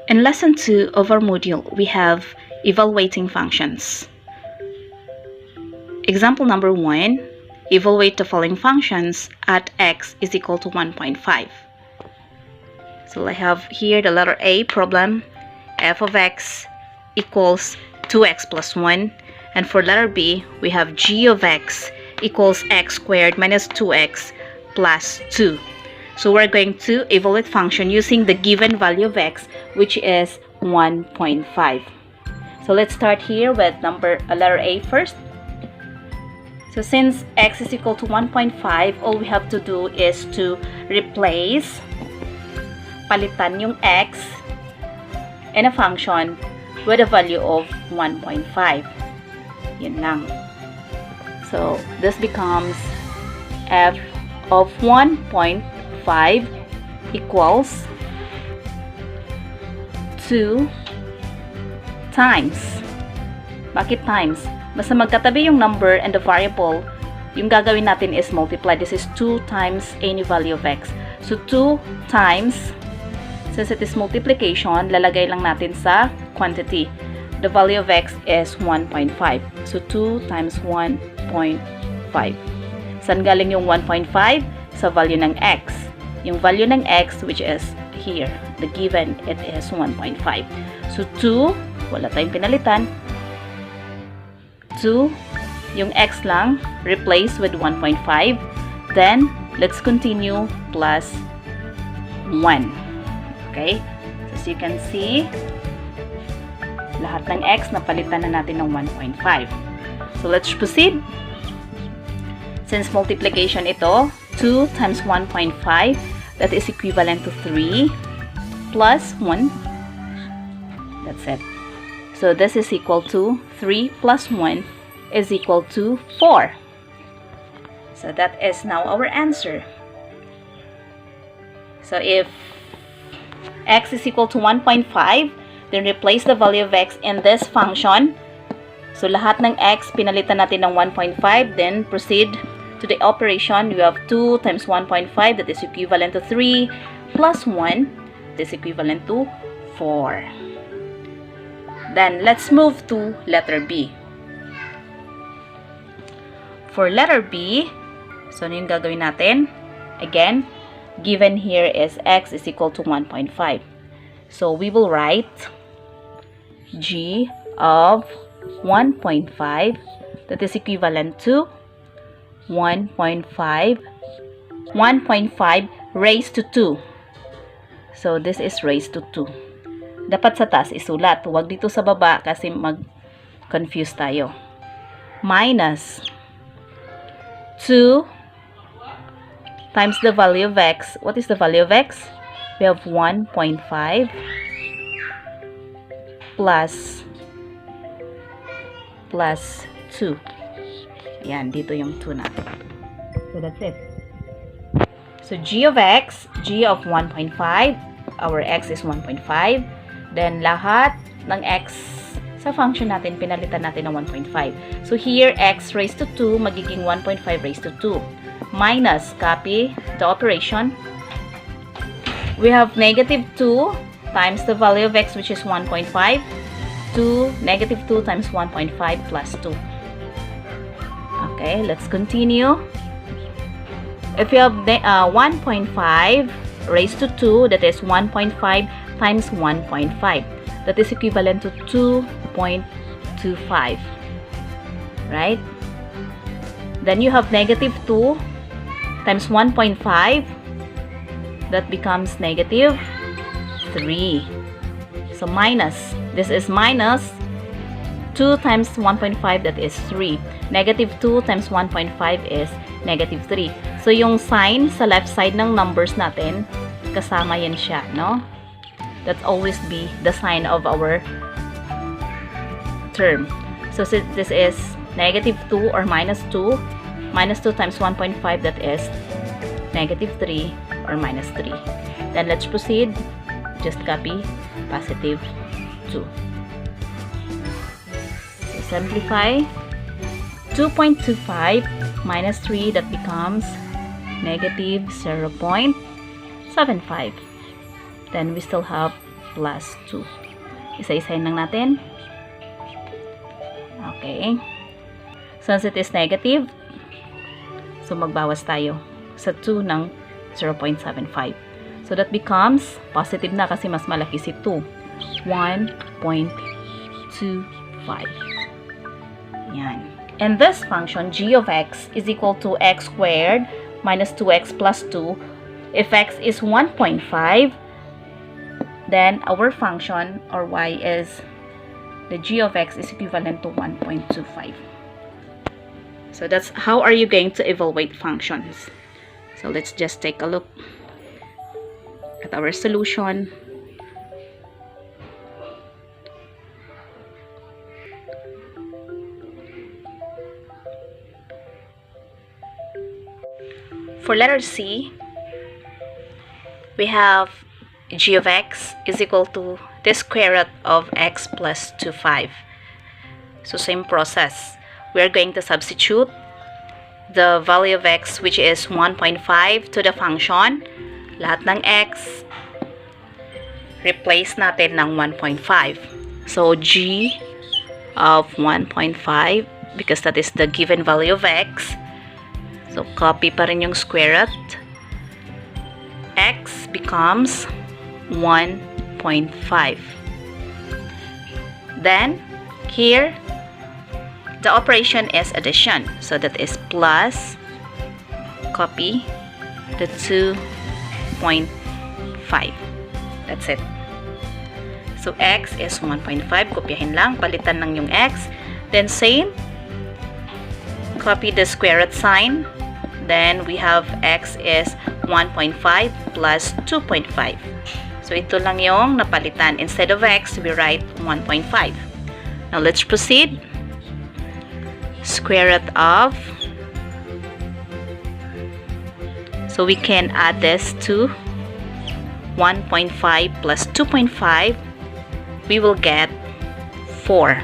In lesson 2 of our module, we have evaluating functions. Example number 1, evaluate the following functions at x is equal to 1.5. So I have here the letter A problem, f of x equals 2x plus 1. And for letter B, we have g of x equals x squared minus 2x plus 2. So we're going to evaluate function using the given value of x, which is 1.5. So let's start here with letter A first. So since x is equal to 1.5, all we have to do is to replace, palitan yung x in a function with a value of 1.5. Yun lang. So this becomes f of 1.5 equals 2 times. Bakit times? Basta magkatabi yung number and the variable, yung gagawin natin is multiply. This is 2 times any value of x. So 2 times, since it is multiplication, lalagay lang natin sa quantity. The value of x is 1.5. So 2 times 1.5. Saan galing yung 1.5? Sa value ng x. Yung value ng x, which is here, the given, it is 1.5. So 2, wala tayong pinalitan. 2, yung x lang, replace with 1.5. Then, let's continue plus 1. Okay? So, as you can see, lahat ng x, napalitan na natin ng 1.5. So, let's proceed. Since multiplication ito, 2 times 1.5, that is equivalent to 3 plus 1. That's it. So this is equal to 3 plus 1 is equal to 4. So that is now our answer. So if x is equal to 1.5, then replace the value of x in this function. So lahat ng x, pinalitan natin ng 1.5, then proceed to the operation. We have 2 times 1.5, that is equivalent to 3, plus 1, that is equivalent to 4. Then, let's move to letter B. For letter B, so ano yung gagawin natin? Again, given here is x is equal to 1.5. So, we will write g of 1.5, that is equivalent to 1.5 raised to 2. So, this is raised to 2. Dapat sa taas isulat. Huwag dito sa baba kasi mag-confuse tayo. Minus 2 times the value of x. What is the value of x? We have 1.5 plus 2. Yan, dito yung 2 natin. So, that's it. So, g of x, g of 1.5, our x is 1.5. Then, lahat ng x sa function natin, pinalitan natin ng 1.5. So, here, x raised to 2, magiging 1.5 raised to 2. Minus, copy the operation. We have negative 2 times the value of x, which is 1.5. Negative 2 times 1.5 plus 2. Okay, let's continue. If you have 1.5 raised to 2, that is 1.5 times 1.5. That is equivalent to 2.25. Right? Then you have negative 2 times 1.5. That becomes negative 3. So minus. This is minus 2 times 1.5, that is 3. Negative 2 times 1.5 is negative 3. So, yung sign sa left side ng numbers natin, kasama yan siya, no? That's always be the sign of our term. So, this is negative 2 or minus 2. Minus 2 times 1.5, that is negative 3 or minus 3. Then, let's proceed. Just copy positive 2. Simplify. 2.25 minus 3, that becomes negative 0.75. Then we still have plus 2. Isa-isahin lang natin. Okay. Since it is negative, so magbawas tayo sa 2 ng 0.75. So that becomes positive na kasi mas malaki si 2. 1.25. Yan. And this function, g of x is equal to x squared minus 2x plus 2. If x is 1.5, then our function or y is the g of x is equivalent to 1.25. So that's how are you going to evaluate functions. So let's just take a look at our solution. For letter C, we have g of x is equal to the square root of x plus 25. So same process. We are going to substitute the value of x, which is 1.5, to the function. Lahat ng x, replace natin ng 1.5. So g of 1.5, because that is the given value of x. So copy pa rin yung square root. X becomes 1.5. Then here the operation is addition, so that is plus, copy the 2.5. That's it. So x is 1.5, kopyahin lang, palitan lang yung x. Then same, copy the square root sign. Then we have x is 1.5 plus 2.5. So ito lang yung napalitan. Instead of x, we write 1.5. Now let's proceed. Square root of, so we can add this to 1.5 plus 2.5, we will get 4.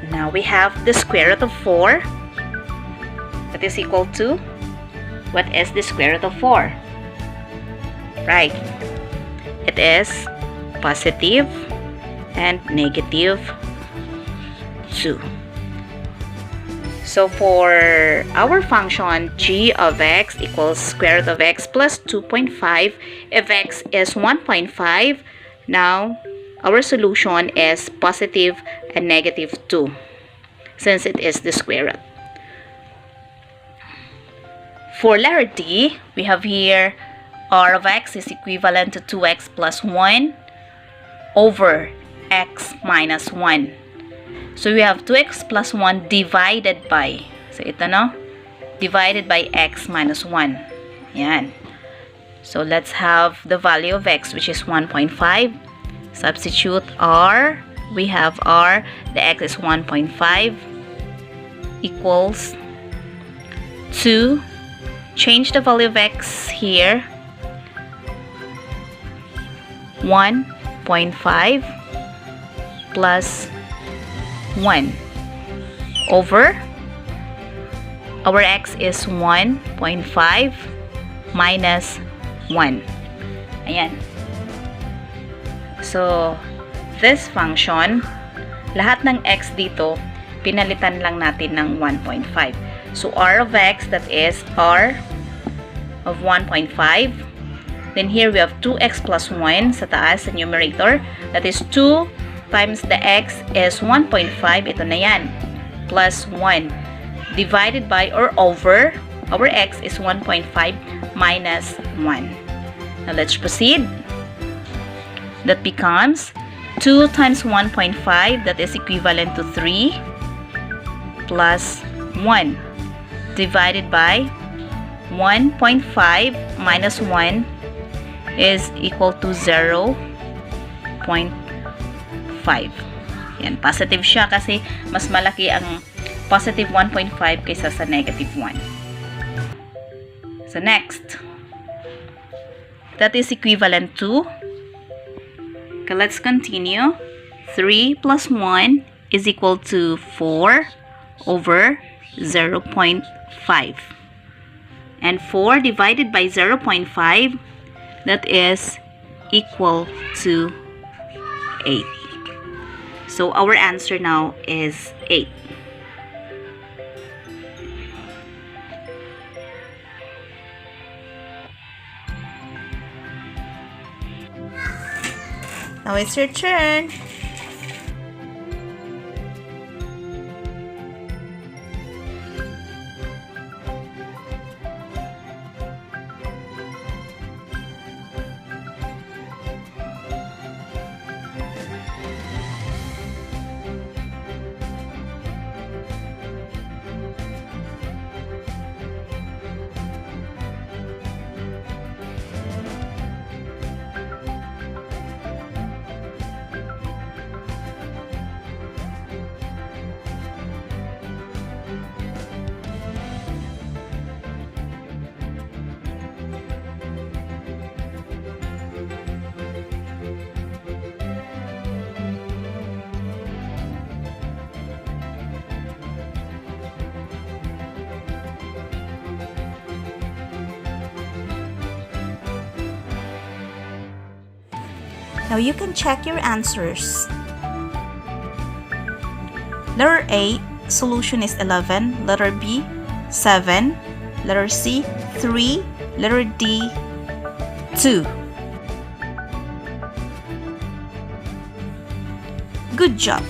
Now we have the square root of 4, that is equal to, what is the square root of 4? Right, it is positive and negative 2. So for our function, g of x equals square root of x plus 2.5, if x is 1.5, now our solution is positive and negative 2, since it is the square root. For letter D, we have here r of x is equivalent to 2x plus 1 over x minus 1. So we have 2x plus 1 divided by, so ito no, divided by x minus 1. Yan. So let's have the value of x, which is 1.5. Substitute r. We have r, the x is 1.5, equals 2. Change the value of x here. 1.5 plus 1 over, our x is 1.5 minus 1. Ayan. So, this function, lahat ng x dito, pinalitan lang natin ng 1.5. So, r of x, that is r of 1.5. Then here we have 2x plus 1 sa taas, sa numerator. That is 2 times the x is 1.5. Ito na yan. Plus 1. Divided by or over, our x is 1.5 minus 1. Now let's proceed. That becomes 2 times 1.5, that is equivalent to 3, plus 1. Divided by 1.5 minus 1 is equal to 0.5. Yan, positive siya kasi mas malaki ang positive 1.5 kaysa sa negative 1. So next, that is equivalent to, okay, let's continue. 3 plus 1 is equal to 4 over 0.5. And 4 divided by 0.5, that is equal to 8. So our answer now is 8. Now it's your turn. Now you can check your answers. Letter A, solution is 11. Letter B, 7. Letter C, 3. Letter D, 2. Good job!